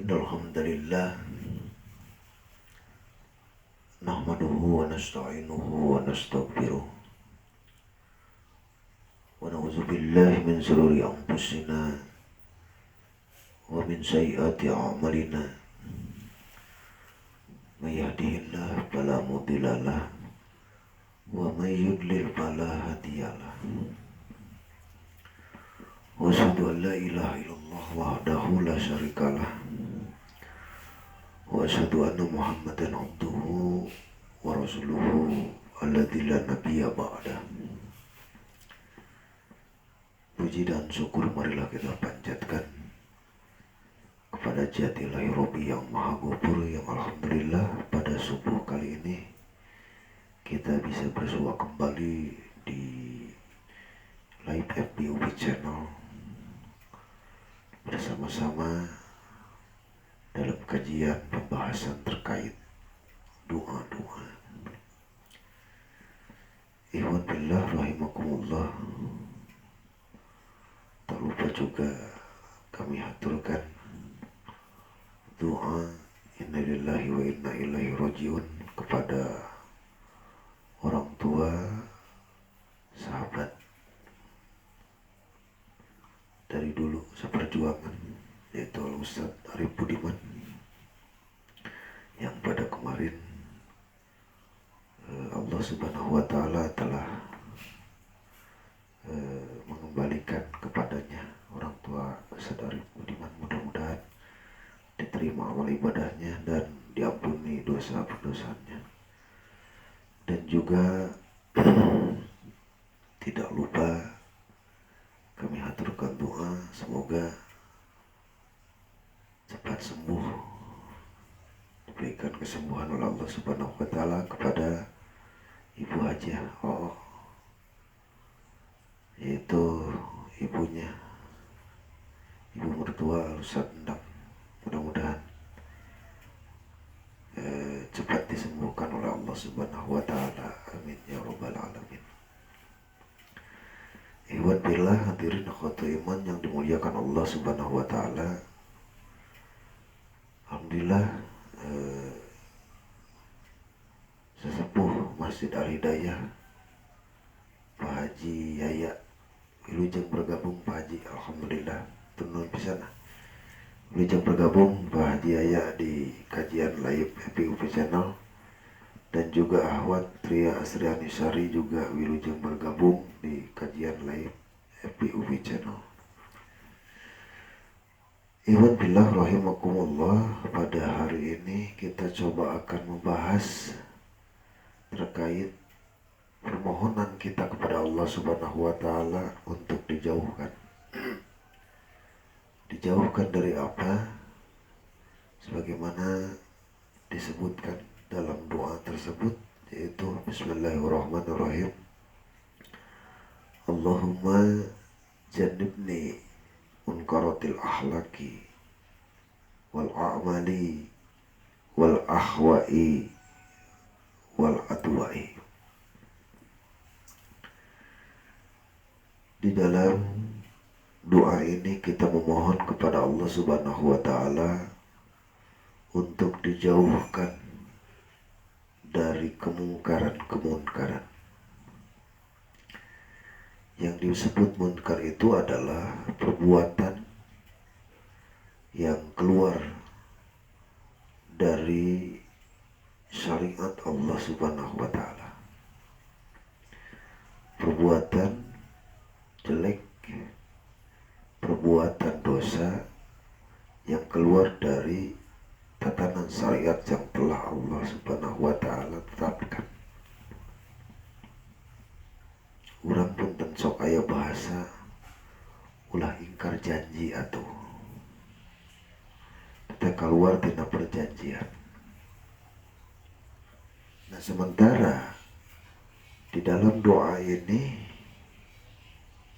Innal hamdalillah nahmaduhu wa nasta'inuhu wa nastaghfiruh wa na'udzu billahi min shururi anfusina wa min sayyiati a'malina. May yahdihillahu fala mudilla lahu wa may yudlil fala hadiya lahu. Wa asyhadu an la ilaha illallah wahdahu la syarika lahu wa asyhadu anna Muhammadan abduhu wa rasuluhu alladzi la nabiyya ba'da. Puji dan syukur marilah kita panjatkan kepada Jati Ilahi Robbi yang Maha Ghafur, yang alhamdulillah pada subuh kali ini kita bisa bersua kembali di live FBUB channel bersama-sama dalam kajian pembahasan terkait doa-doa. Ikhwan billah rahimakumullah. Tak lupa juga kami haturkan doa inna lillahi wa inna ilaihi rajiun kepada orang tua, sahabat dari dulu seperjuangan, yaitu Al-Ustaz Arif Budiman, yang pada kemarin Allah Subhanahu wa Ta'ala telah mengembalikan kepadanya orang tua Ustaz Arif Budiman. Mudah-mudahan diterima amal ibadahnya dan diampuni dosa-dosanya. Dan juga tidak lupa kami haturkan doa semoga cepat sembuh, diberikan kesembuhan oleh Allah Subhanahu wa Ta'ala kepada Ibu Hajah yaitu ibunya, ibu mertua Ustaz Endang. Mudah-mudahan cepat disembuhkan oleh Allah Subhanahu wa Ta'ala. Amin ya rabbal alamin. Ikhwan billah, hadirin akhwat iman yang dimuliakan Allah Subhanahu wa Ta'ala. Alhamdulillah, sesepuh Masjid Al-Hidayah Pak Haji Yaya Wilujeng bergabung. Pak Haji, alhamdulillah tenun pisana Wilujeng bergabung Pak Haji Yaya di kajian live FBUB channel, dan juga Ahwat Tria Asriani Sari juga Wilujeng bergabung di kajian live FBUB channel. Ikhwan billah rahimakumullah, pada hari ini kita coba akan membahas terkait permohonan kita kepada Allah Subhanahu wa Ta'ala untuk dijauhkan. Dijauhkan dari apa? Sebagaimana disebutkan dalam doa tersebut, yaitu Bismillahirrahmanirrahim. Allahumma jannibni munkaratil ahlaki wal a'mali wal ahwa'i wal adwa'i. Di dalam doa ini kita memohon kepada Allah Subhanahu wa Ta'ala untuk dijauhkan dari kemungkaran-kemungkaran. Yang disebut munkar itu adalah perbuatan yang keluar dari syariat Allah Subhanahu wa Ta'ala. Perbuatan jelek, perbuatan dosa yang keluar dari tatanan syariat yang telah Allah Subhanahu wa Ta'ala tetapkan. Urang pun sok aya bahasa ulah ingkar janji atuh, kita keluar tina perjanjian. Nah, sementara di dalam doa ini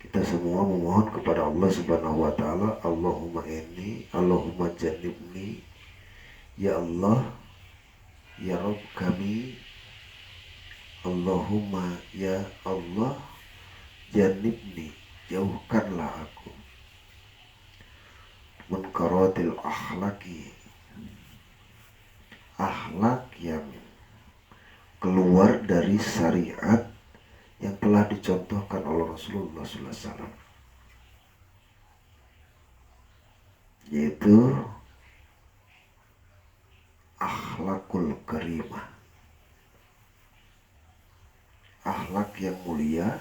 kita semua memohon kepada Allah Subhanahu wa Ta'ala, Allahumma jannibni, ya Allah, ya Rabb kami, Allahumma ya Allah, jannibni, jauhkanlah aku, munkaratil akhlaki, akhlak yang keluar dari syariat yang telah dicontohkan oleh Rasulullah SAW, yaitu akhlakul karimah, akhlak yang mulia,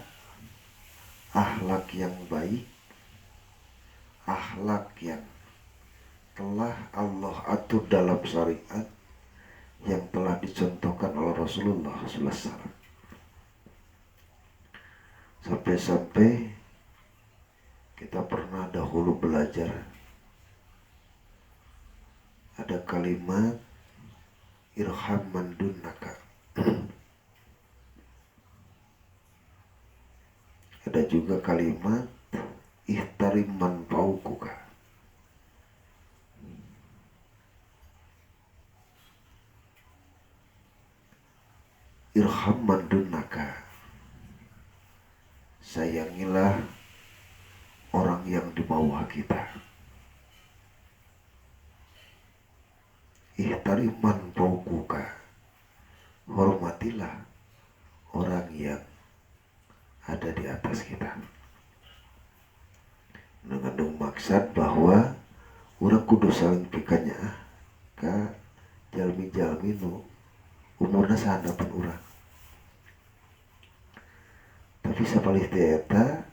akhlak yang baik, akhlak yang telah Allah atur dalam syariat yang telah dicontohkan oleh Rasulullah SAW. Sampai-sampai kita pernah dahulu belajar ada kalimat irham man dunnaka. Ada juga kalimat ihtarim man faukuka. Irham man dunnaka, sayangilah orang yang di bawah kita. Ihtarim man faukuka, hormatilah orang yang ada di atas kita. Mengandung maksud bahwa urang kudu saling pikanya ka jalmi-jalmi nu umurna sahadapan urang. Tapi sapalih teh eta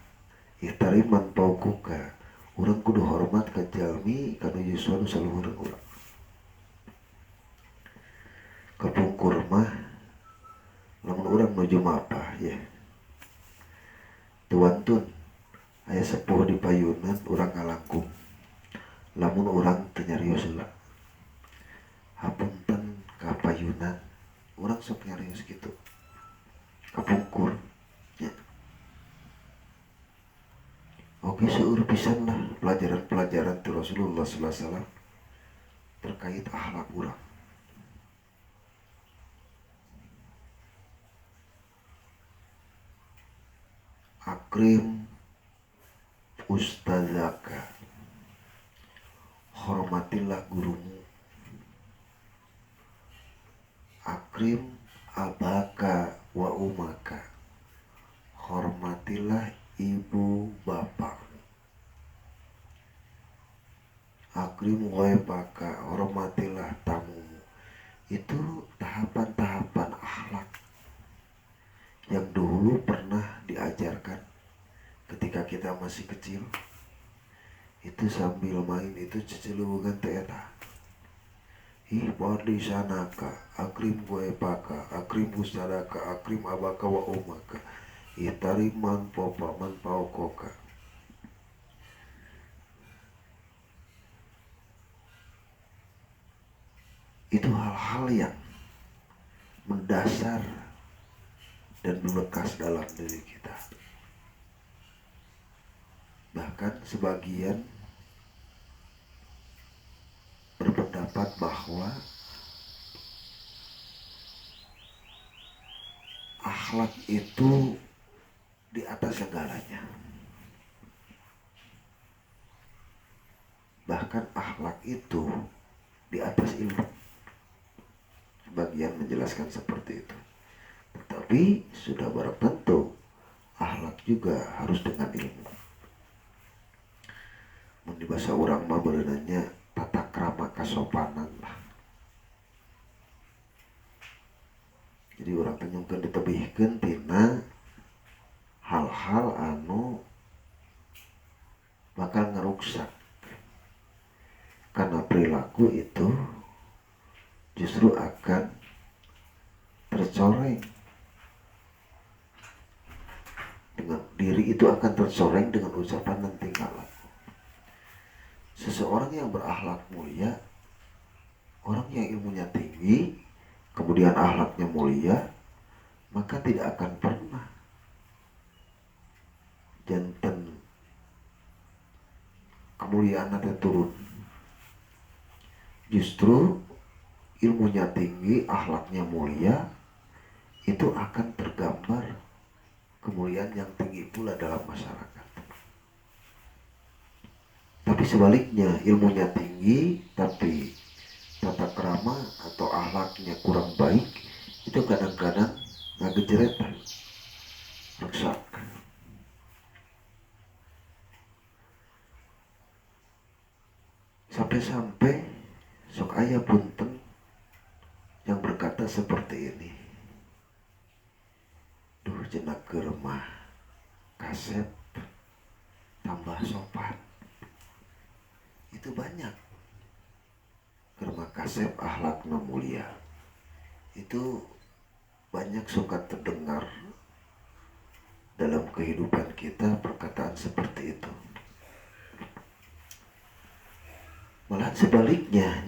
ihtari man paukuka, urang kudu hormat ka jalmi kanu yuswa nu saluhureun urang. Kapungkur mah lamun urang nuju mapah ya. Tuantun aya sepuh di payunan urang ngalangkung. Lamun urang teu nyarios heula. Hapunten ka payunan urang sok nyarios kitu. Kapungkur ya. Oke, seueur pisan lah pelajaran-pelajaran ti Rasulullah SAW terkait akhlak urang. Akrim ustadzaka, hormatilah gurumu. Akrim abaka wa umaka, hormatilah ibu bapakmu. Akrim waibaka, hormatilah tamumu. Itu tahapan-tahapan akhlak yang dulu pernah diajarkan ketika kita masih kecil. Itu sambil main itu cecelugan teh eta. Ihbardi sanaka, akrim waibaka, akrim ustadaka, akrim abaka wa umaka, ihtarim man popa man paukoka. Itu hal-hal yang mendasar dan melekat dalam diri kita. Bahkan sebagian berpendapat bahwa akhlak itu di atas segalanya. Bahkan akhlak itu di atas ilmu. Sebagian menjelaskan seperti itu. Tetapi sudah barang tentu akhlak juga harus dengan ilmu. Mun di bahasa urang mah beunanya tata krama kasopanan lah. Jadi urang teh nyungkeun ditebihkeun tina hal-hal anu bakal ngeruksak. Karena perilaku itu justru akan tercoreng dengan diri, itu akan tercoreng dengan ucapan dan tingkah laku. Seseorang yang berakhlak mulia, orang yang ilmunya tinggi, kemudian akhlaknya mulia, maka tidak akan pernah janten kemuliaan nanti turun. Justru ilmunya tinggi, akhlaknya mulia, itu akan tergambar kemuliaan yang tinggi pula dalam masyarakat. Tapi Tapi sebaliknya ilmunya tinggi tapi tata krama atau akhlaknya kurang baik, itu kadang-kadang ngagejretan, rusak. Sampai-sampai sok aya punten yang berkata seperti ini, duh jenak germah kasep tambah sopan. Itu banyak germah kasep akhlakna mulia, itu banyak suka terdengar dalam kehidupan kita perkataan seperti itu. Malah sebaliknya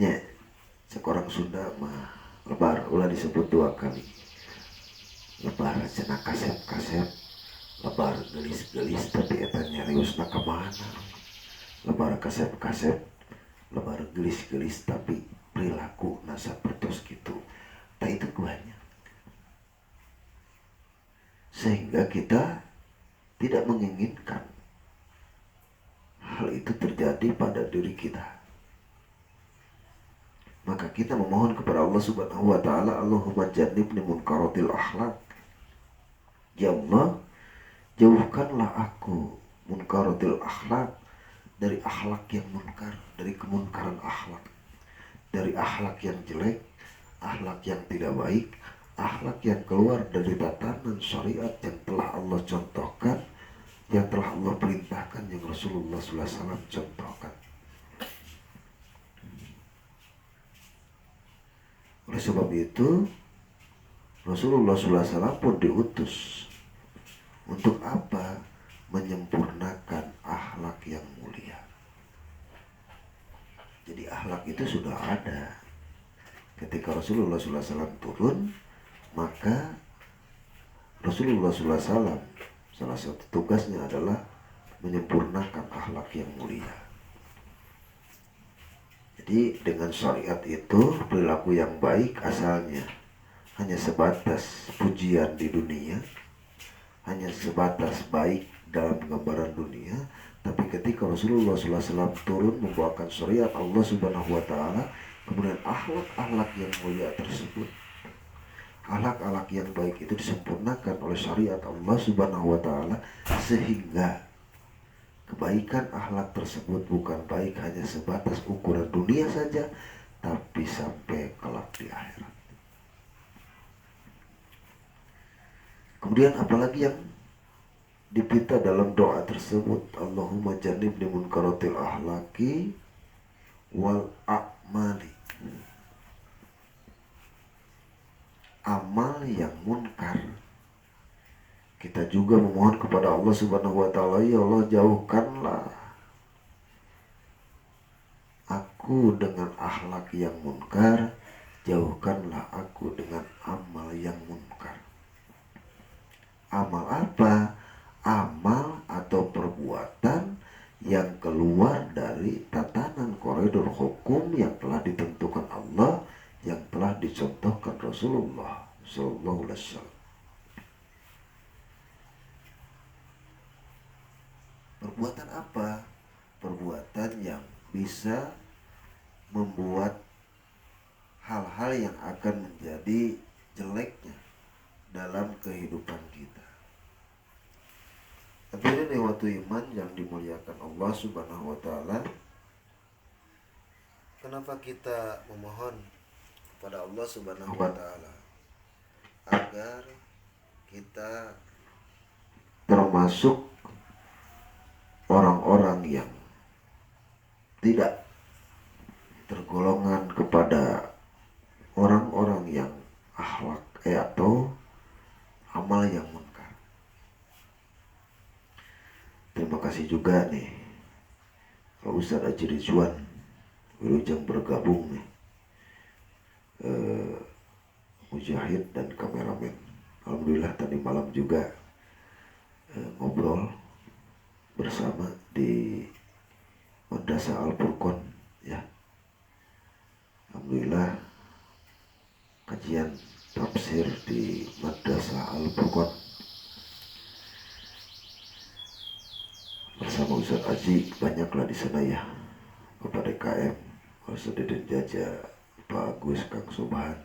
seorang Sunda mah lebar ulah disebut 2 kali. Lebar cenah kasep-kasep, lebar gelis-gelis tapi eta nyariosna ka mana. Lebar kasep-kasep, lebar gelis-gelis tapi perilaku nasa pertos gitu. Nah itu banyak. Sehingga kita tidak menginginkan hal itu terjadi pada diri kita. Maka kita memohon kepada Allah Subhanahu wa taala, Allahumma jannibni munkaratil akhlak. Ya Allah, jauhkanlah aku munkaratil akhlak, dari akhlak yang munkar, dari kemunkaran akhlak, dari akhlak yang jelek, akhlak yang tidak baik, akhlak yang keluar dari tatanan syariat yang telah Allah contohkan, yang telah Allah perintahkan, yang Rasulullah SAW contohkan. Oleh sebab itu Rasulullah SAW pun diutus untuk apa? Menyempurnakan akhlak yang mulia. Jadi akhlak itu sudah ada. Ketika Rasulullah SAW turun, maka Rasulullah SAW salah satu tugasnya adalah menyempurnakan akhlak yang mulia. Jadi dengan syariat itu perilaku yang baik asalnya hanya sebatas pujian di dunia, hanya sebatas baik dalam gambaran dunia. Tapi ketika Rasulullah SAW turun membawakan syariat Allah Subhanahu wa taala, kemudian akhlak-akhlak yang mulia tersebut, akhlak-akhlak yang baik itu disempurnakan oleh syariat Allah Subhanahu wa taala, sehingga kebaikan akhlak tersebut bukan baik hanya sebatas ukuran dunia saja, tapi sampai kelak di akhirat. Kemudian apalagi yang dipinta dalam doa tersebut, Allahumma jannibni munkaratil akhlaqi wal a'mali. Amal yang munkar. Kita juga memohon kepada Allah Subhanahu wa taala, ya Allah jauhkanlah aku dengan akhlak yang munkar, jauhkanlah aku dengan amal yang munkar. Amal apa? Amal atau perbuatan yang keluar dari tatanan koridor hukum yang telah ditentukan Allah, yang telah dicontohkan Rasulullah sallallahu alaihi wasallam. Perbuatan apa? Perbuatan yang bisa membuat hal-hal yang akan menjadi jeleknya dalam kehidupan kita. Hadirin waktu iman yang dimuliakan Allah Subhanahu wa taala, kenapa kita memohon kepada Allah Subhanahu wa taala agar kita termasuk orang-orang yang tidak tergolongan kepada orang-orang yang akhlak atau amal yang munkar. Terima kasih juga nih Pak Ustadz Haji Rizwan Wilujeng bergabung nih, mujahid dan kameramen. Alhamdulillah tadi malam juga ngobrol bersama di Madrasah Al-Furqan ya. Alhamdulillah kajian tafsir di Madrasah Al-Furqan bersama Ustadz Haji banyaklah di sana ya. Bapak DKM, Warsudin Jaja, Pak Agus, Kang Subhan,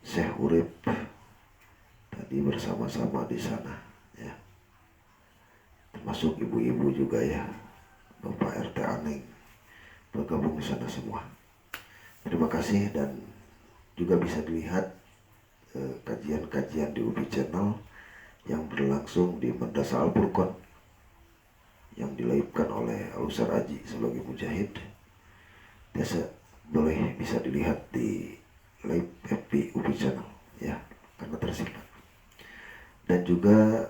Syekh Urip, tadi bersama-sama di sana ya, termasuk ibu-ibu juga ya, Bapak RT Aneng bergabung di sana semua. Terima kasih. Dan juga bisa dilihat kajian-kajian di UBI Channel yang berlangsung di Madrasah Al-Furqan yang dilaibkan oleh Al-Ustaz Aji sebagai mujahid. Biasa boleh bisa dilihat di live FB UBI Channel ya, karena tersimpan. Dan juga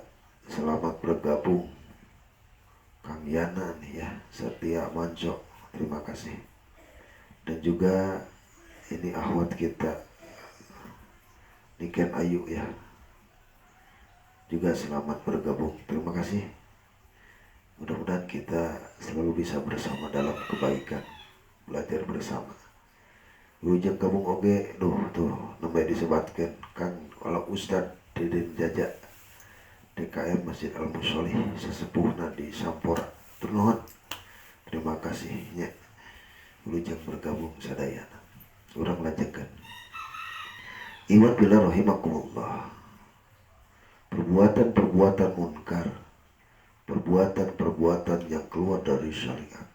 selamat bergabung Kang Yana nih ya, Setia Manco, terima kasih. Dan juga ini ahwat kita Niken Ayu ya, juga selamat bergabung, terima kasih. Mudah-mudahan kita selalu bisa bersama dalam kebaikan, belajar bersama. Ujung kabung oge, tuh namanya disebatkan Kang kalau Ustad Deden Jaja DKM Masjid Al-Musolih sesepuhna di Sampora. Turnuhun, terima kasihnya. Ujung bergabung sadayana. Urang lajengan. Iwan bila rahimakumullah. Perbuatan-perbuatan munkar, perbuatan-perbuatan yang keluar dari syariat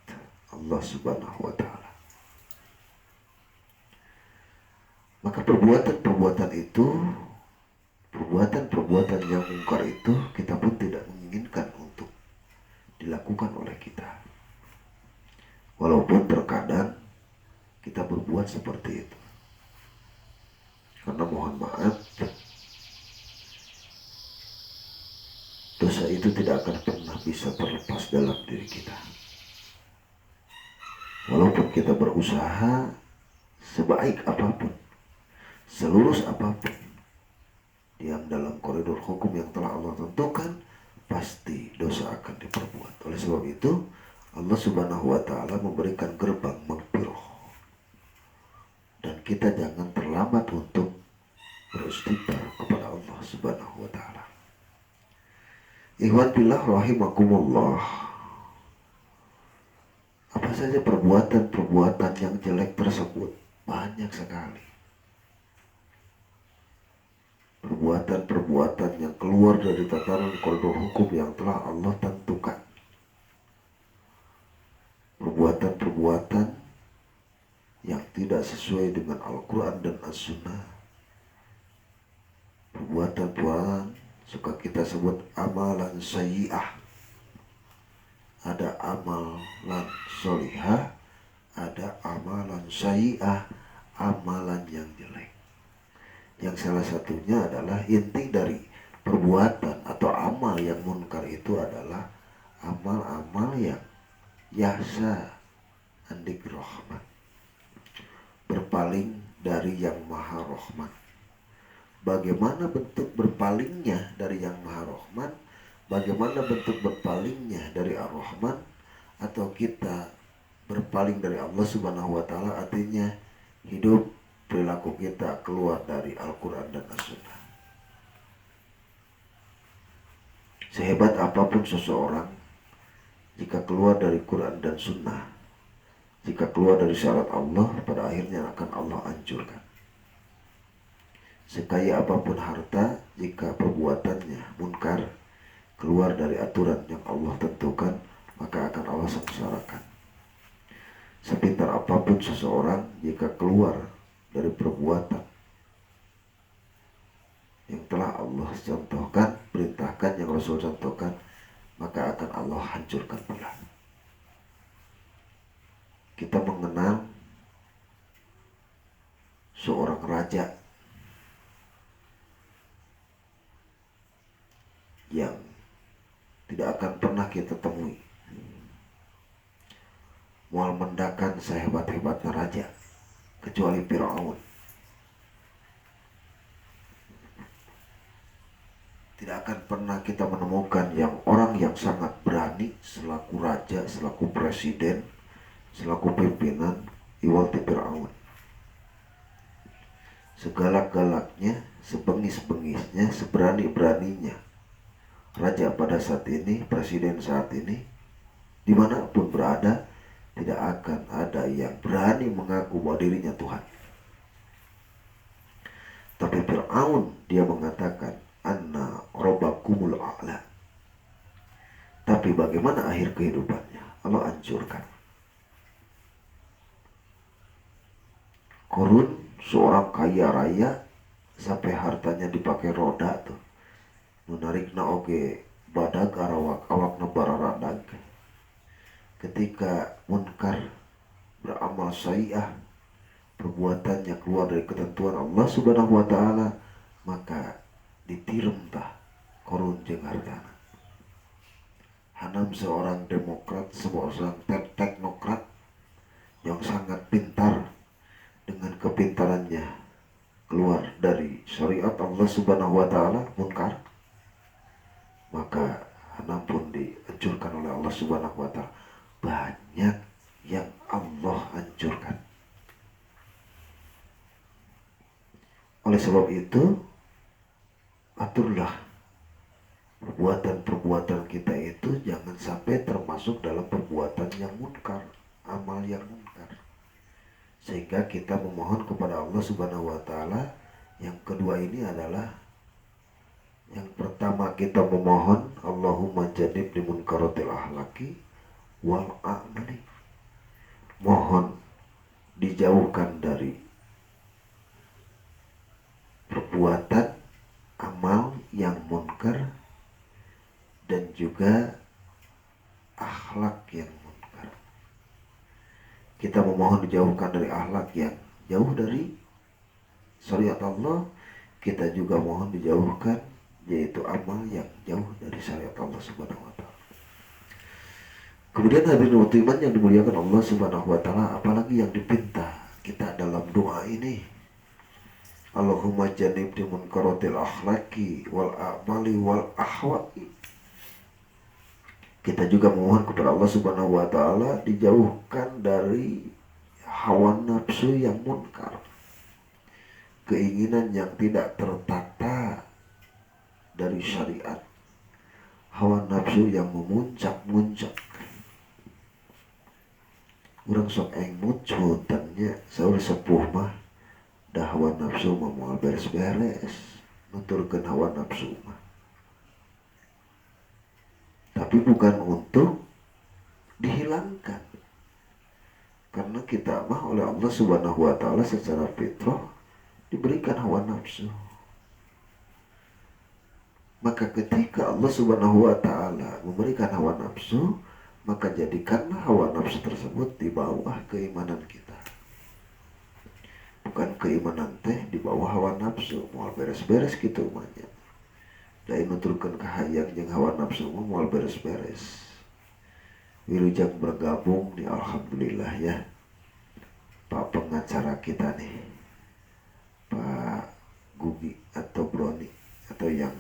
Allah Subhanahu wa ta'ala, maka perbuatan-perbuatan itu, perbuatan-perbuatan yang munkar itu, kita pun tidak menginginkan untuk dilakukan oleh kita. Walaupun terkadang kita berbuat seperti itu, karena mohon maaf, dosa itu tidak akan pernah bisa terlepas dalam diri kita. Walaupun kita berusaha sebaik apapun, selurus apapun, yang dalam koridor hukum yang telah Allah tentukan, pasti dosa akan diperbuat. Oleh sebab itu, Allah Subhanahu wa ta'ala memberikan gerbang maghfirah. Dan kita jangan terlambat untuk beristighfar kepada Allah Subhanahu wa ta'ala. Ikhwan billah rahimakumullah. Apa saja perbuatan-perbuatan yang jelek tersebut? Banyak sekali. Perbuatan-perbuatan yang keluar dari tataran koridor hukum yang telah Allah tentukan. Perbuatan-perbuatan yang tidak sesuai dengan Al-Quran dan As-Sunnah. Perbuatan-perbuatan suka kita sebut amalan sayyi'ah. Ada amalan solihah, ada amalan sayyi'ah, amalan yang jelek. Yang salah satunya adalah inti dari perbuatan atau amal yang munkar itu adalah amal-amal yang yahsa andik rahmat, berpaling dari yang maha rahmat. Bagaimana bentuk berpalingnya dari yang maha rahman, bagaimana bentuk berpalingnya dari ar-Rahman, atau kita berpaling dari Allah Subhanahu wa ta'ala, artinya hidup perilaku kita keluar dari Al-Quran dan As-Sunnah. Sehebat apapun seseorang, jika keluar dari Quran dan Sunnah, jika keluar dari syarat Allah, pada akhirnya akan Allah hancurkan. Sekaya apapun harta, jika perbuatannya munkar, keluar dari aturan yang Allah tentukan, maka akan Allah sengsarakan. Sepintar apapun seseorang, jika keluar dari perbuatan yang telah Allah contohkan, perintahkan, yang Rasul contohkan, maka akan Allah hancurkan pula. Kita mengenal seorang raja yang tidak akan pernah kita temui. Mual mendakan sehebat-hebatnya raja, kecuali Fir'aun. Tidak akan pernah kita menemukan yang orang yang sangat berani selaku raja, selaku presiden, selaku pimpinan, iwal Fir'aun. Segalak-galaknya, sebengis-bengisnya, seberani-beraninya raja pada saat ini, presiden saat ini, dimanapun berada, tidak akan mengaku bahwa dirinya Tuhan. Tapi Fir'aun dia mengatakan anna rabbakumul a'la. Tapi bagaimana akhir kehidupannya? Allah hancurkan. Korun seorang kaya raya sampai hartanya dipakai roda tuh. Menarikna oge badag arawak awakna bararadag. Ketika munkar beramal sayyi'ah, perbuatannya keluar dari ketentuan Allah Subhanahu wa taala, maka ditirem tah korun jeung hartana. Hanam seorang demokrat, seorang teknokrat yang sangat pintar, dengan kepintarannya keluar dari syariat Allah Subhanahu wa taala, munkar, maka hanam pun dihancurkan oleh Allah Subhanahu wa taala. Banyak yang Allah hancurkan. Oleh sebab itu, aturlah perbuatan-perbuatan kita itu jangan sampai termasuk dalam perbuatan yang munkar, amal yang munkar. Sehingga kita memohon kepada Allah Subhanahu wa taala. Yang kedua ini adalah, yang pertama kita memohon Allahumma jannibni munkaratil akhlaqi wal a'mali. Mohon dijauhkan dari perbuatan amal yang munkar dan juga akhlak yang munkar. Kita memohon dijauhkan dari akhlak yang jauh dari syariat Allah. Kita juga mohon dijauhkan yaitu amal yang jauh dari syariat Allah Subhanahu wa taala. Kemudian hadirin muslimin yang dimuliakan Allah Subhanahu wa taala, apalagi yang dipinta kita dalam doa ini? Allahumma jannibni munkaratil akhlaqi wal a'mali wal ahwa'i. Kita juga memohon kepada Allah Subhanahu wa taala dijauhkan dari hawa nafsu yang munkar, keinginan yang tidak tertata dari syariat, hawa nafsu yang memuncak-muncak. Urang sok engmut cutannya saur sepuh mah dah hawa nafsu mah moal beres-beres, nuturkeun hawa nafsu mah. Tapi bukan untuk dihilangkan. Karena kita mah oleh Allah Subhanahu wa taala secara fitrah diberikan hawa nafsu. Maka ketika Allah Subhanahu wa taala memberikan hawa nafsu, maka jadikanlah hawa nafsu tersebut di bawah keimanan kita. Bukan keimanan teh di bawah hawa nafsu, moal beres-beres gitu umanya. Dai nuturkeun kahayang jeung hawa nafsu moal beres-beres. Wilujeng bergabung nih, alhamdulillah ya, Pak pengacara kita nih, Pak Gugi atau Broni, atau yang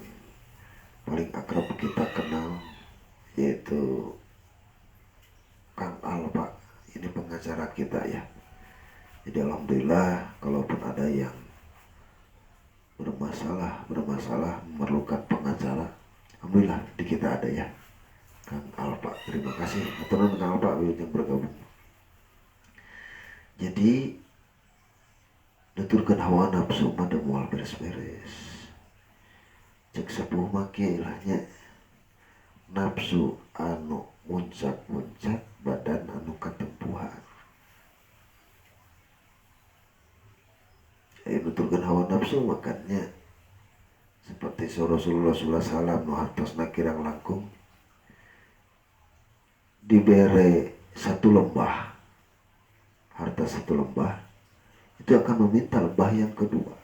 paling akrab kita kenal yaitu Kang Al, Pak. Ini pengacara kita ya. Jadi alhamdulillah, kalaupun ada yang bermasalah memerlukan pengacara, alhamdulillah di kita ada ya, Kang Al, Pak. Terima kasih aturan Kang Al, Pak yang bergabung. Jadi nuturkeun hawa nafsu mah da moal beres-beres. Cek sepuh mah kieu ilahnya, nafsu anu muncak-muncak, badan anu katempuhan. Nuturkeun hawa nafsu makanya seperti Rasulullah SAW nu hartosna kirang langkung dibere satu lembah, harta satu lembah, itu akan meminta lembah yang kedua.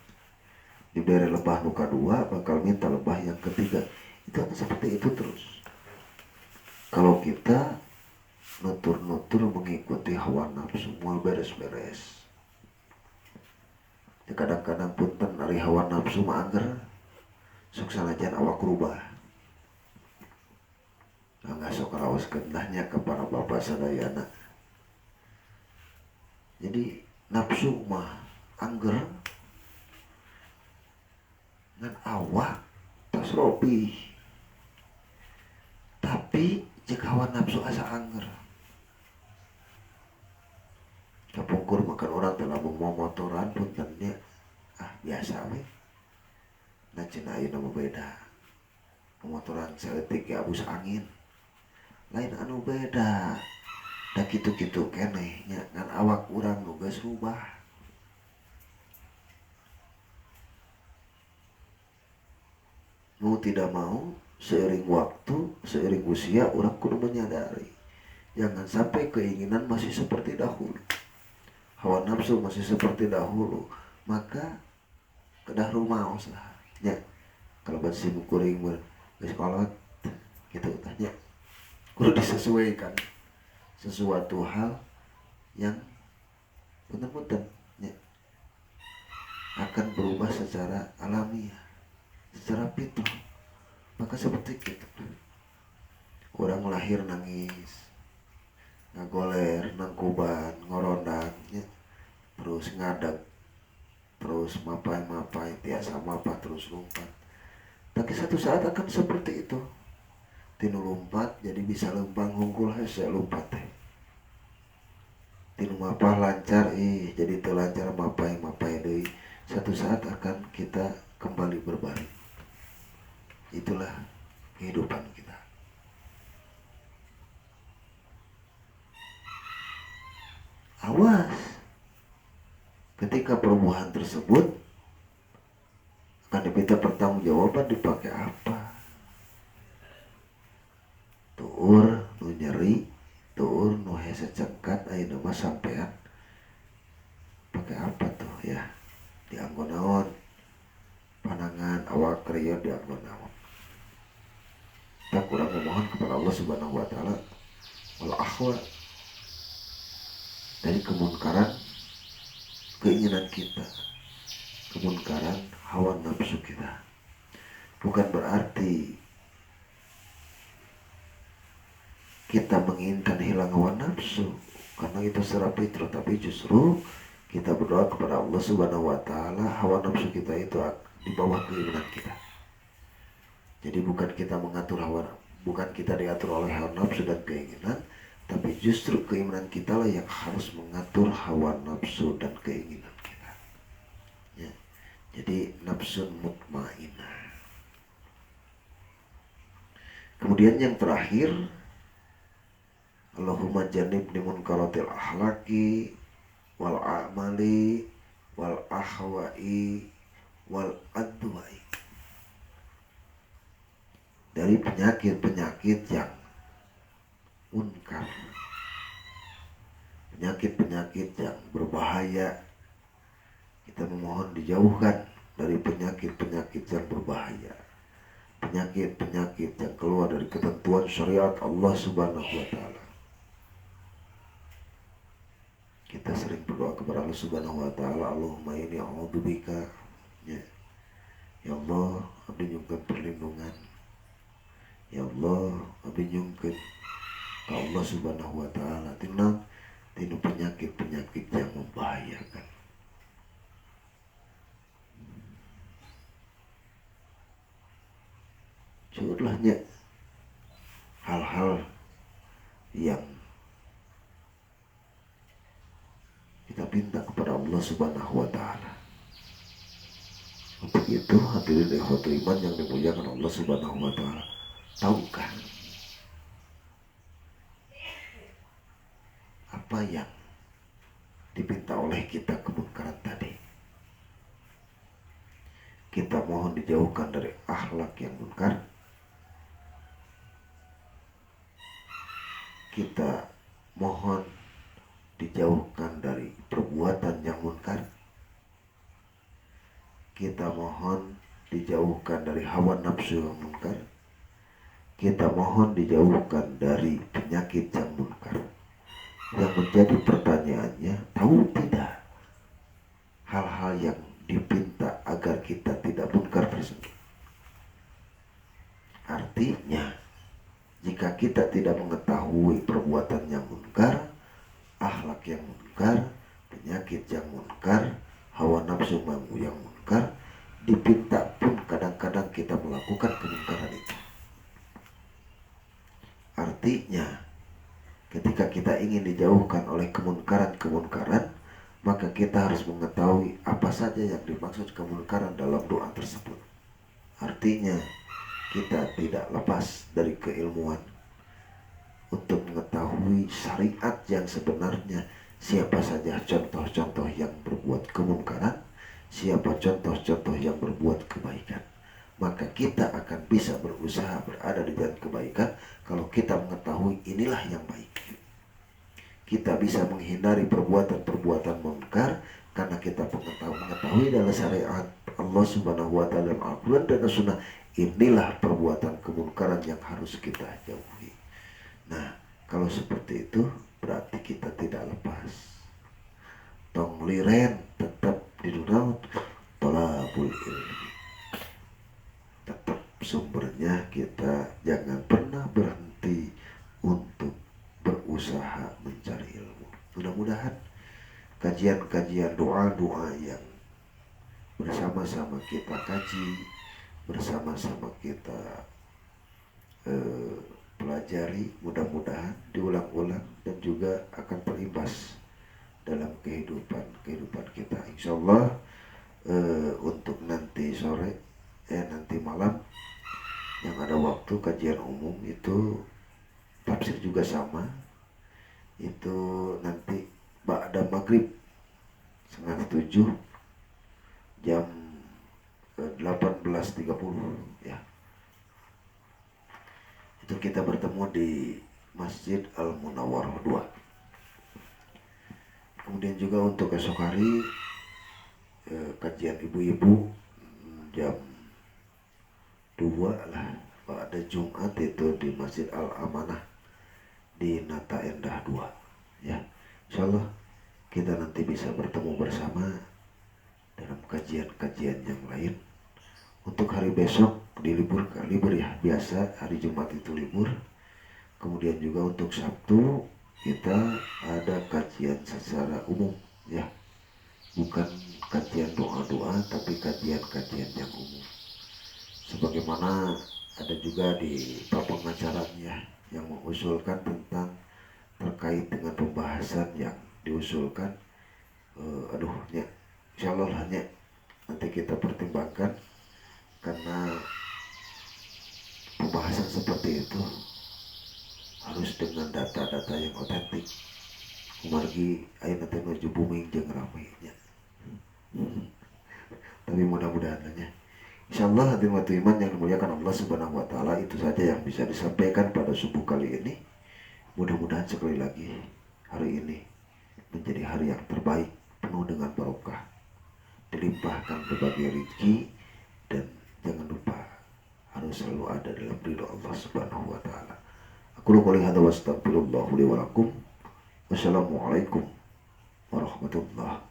Diberi lembah nu kedua bakal minta lembah yang ketiga. Itu akan seperti itu terus. Kalau kita nutur-nutur mengikuti hawa nafsu, moal beres-beres. Ya kadang-kadang punten ari hawa nafsu mah angger sok sanajan awak rubah. Angga sok raoskeun dahnya ke para bapak sadayana. Jadi nafsu mah angger ngan awak tos robih. Tapi jika hawa nafsu asa angger, kapungkur makan orang telah mau motoran pun tanya biasa we. Nah cina ayeuna mah beda. Motoran seletik ya abus angin. Lain anu beda. Da kitu-kitu keneh nya ngan awak urang nu geus rubah. Mau tidak mau seiring waktu, seiring usia orang kudu menyadari jangan sampai keinginan masih seperti dahulu, hawa nafsu masih seperti dahulu, maka kedah rumaos lah ya. Kalau bersih kuring geus kolot gitu tanya kudu disesuaikan sesuatu hal yang punten-punten ya, akan berubah secara alamiah, secara fitrah. Maka seperti itu orang lahir nangis, ngagoler, nangkuban, ngorondang ya, terus ngadeg, terus mapai tiasa mapa terus lompat. Tapi satu saat akan seperti itu. Tinu lompat jadi bisa lempang hungkul hese lompat teh. Tinu mapah lancar jadi telancar mapai deui. Satu saat akan kita kembali berbalik. Itulah kehidupan kita. Awas ketika perubahan tersebut akan diminta pertanggungjawaban dipakai apa. Tuur nu nyeri, tuur nu hese cengkat ayeuna mah sampean pakai apa tuh ya? Dianggo naon? Panangan awak krieu dianggo naon? Kita kurang memohon kepada Allah Subhanahu wa taala wal akhwa dari kemunkaran keinginan kita, kemunkaran hawa nafsu kita. Bukan berarti kita menginginkan hilang hawa nafsu karena itu secara fitrah, tapi justru kita berdoa kepada Allah Subhanahu wa taala hawa nafsu kita itu di bawah keinginan kita. Jadi bukan kita mengatur bukan kita diatur oleh hawa nafsu dan keinginan, tapi justru keinginan kita lah yang harus mengatur hawa nafsu dan keinginan kita. Ya. Jadi nafsun mutmainah. Kemudian yang terakhir, Allahumma jannibni munkaratil akhlaqi wal a'mali wal ahwa'i wal adwa'i. Dari penyakit-penyakit yang munkar, penyakit-penyakit yang berbahaya, kita memohon dijauhkan dari penyakit-penyakit yang berbahaya, penyakit-penyakit yang keluar dari ketentuan syariat Allah Subhanahu wa taala. Kita sering berdoa kepada Allah Subhanahu wa taala, Allahumma inni a'udzubika ya Allah, abdi nyungkeun perlindungan. Ya Allah, abdi nyungkeun ka Allah Subhanahu wa taala tina penyakit-penyakit yang membahayakan. Curlahnya hal-hal yang kita minta kepada Allah Subhanahu wa taala. Untuk itu hadirin ikhwatul iman yang dimuliakan Allah Subhanahu wa taala, tahukah apa yang diminta oleh kita kemungkaran tadi? Kita mohon dijauhkan dari akhlak yang munkar. Kita mohon dijauhkan dari perbuatan yang munkar. Kita mohon dijauhkan dari hawa nafsu yang munkar. Kita mohon dijauhkan dari penyakit yang munkar. Yang menjadi pertanyaannya, tahu tidak hal-hal yang dipinta agar kita tidak munkar tersebut? Artinya, jika kita tidak mengetahui perbuatan yang munkar, akhlak yang munkar, penyakit yang munkar, hawa nafsu yang munkar, dipinta pun kadang-kadang kita melakukan kemungkaran itu. Artinya, ketika kita kita ingin dijauhkan oleh kemunkaran-kemunkaran, maka kita harus mengetahui apa saja yang dimaksud kemunkaran dalam doa tersebut. Artinya kita tidak lepas dari keilmuan untuk mengetahui syariat yang sebenarnya, siapa saja contoh-contoh yang berbuat kemunkaran, siapa contoh-contoh yang berbuat kebaikan. Maka kita akan bisa berusaha berada di jalan kebaikan kalau kita mengetahui inilah yang baik. Kita bisa menghindari perbuatan-perbuatan munkar karena kita mengetahui dalam syariat Allah Subhanahu wa taala dalam Al-Qur'an dan Sunnah, inilah perbuatan kemunkaran yang harus kita jauhi. Nah, kalau seperti itu berarti kita tidak lepas. Tong liren tetap di dunia tolabul ilmi. Tetap sumbernya kita jangan pernah berhenti untuk berusaha mencari ilmu. Mudah-mudahan kajian-kajian doa-doa yang bersama-sama kita kaji, bersama-sama kita pelajari, mudah-mudahan diulang-ulang dan juga akan berimbas dalam kehidupan kita. Insya Allah untuk nanti sore, nanti malam yang ada waktu kajian umum itu tafsir juga sama, itu nanti ba'da maghrib 6:30 jam 18.30 ya. Itu kita bertemu di Masjid Al-Munawwarah 2. Kemudian juga untuk esok hari kajian ibu-ibu jam 2 lah pada Jumat itu di Masjid Al-Amanah di Nata Endah 2 ya. Insyaallah kita nanti bisa bertemu bersama dalam kajian-kajian yang lain. Untuk hari besok libur ya, biasa hari Jumat itu libur. Kemudian juga untuk Sabtu kita ada kajian secara umum ya, bukan kajian doa-doa tapi kajian-kajian yang umum. Sebagaimana ada juga di pengacaranya yang mengusulkan tentang terkait dengan pembahasan yang diusulkan, insyaallah hanya nanti kita pertimbangkan, karena pembahasan seperti itu harus dengan data-data yang otentik. Kumargi ayeuna teh nuju booming jeung ramenya. Tapi mudah-mudahan hanya insyaallah hadirin iman yang dimuliakan Allah Subhanahu wa taala, itu saja yang bisa disampaikan pada subuh kali ini. Mudah-mudahan sekali lagi hari ini menjadi hari yang terbaik, penuh dengan barokah, dilimpahkan berbagai rezeki, dan jangan lupa harus selalu ada dalam ridho Allah Subhanahu wa taala. Aku qouli hadza wa astaghfirullah li wa lakum. Wassalamualaikum warahmatullahi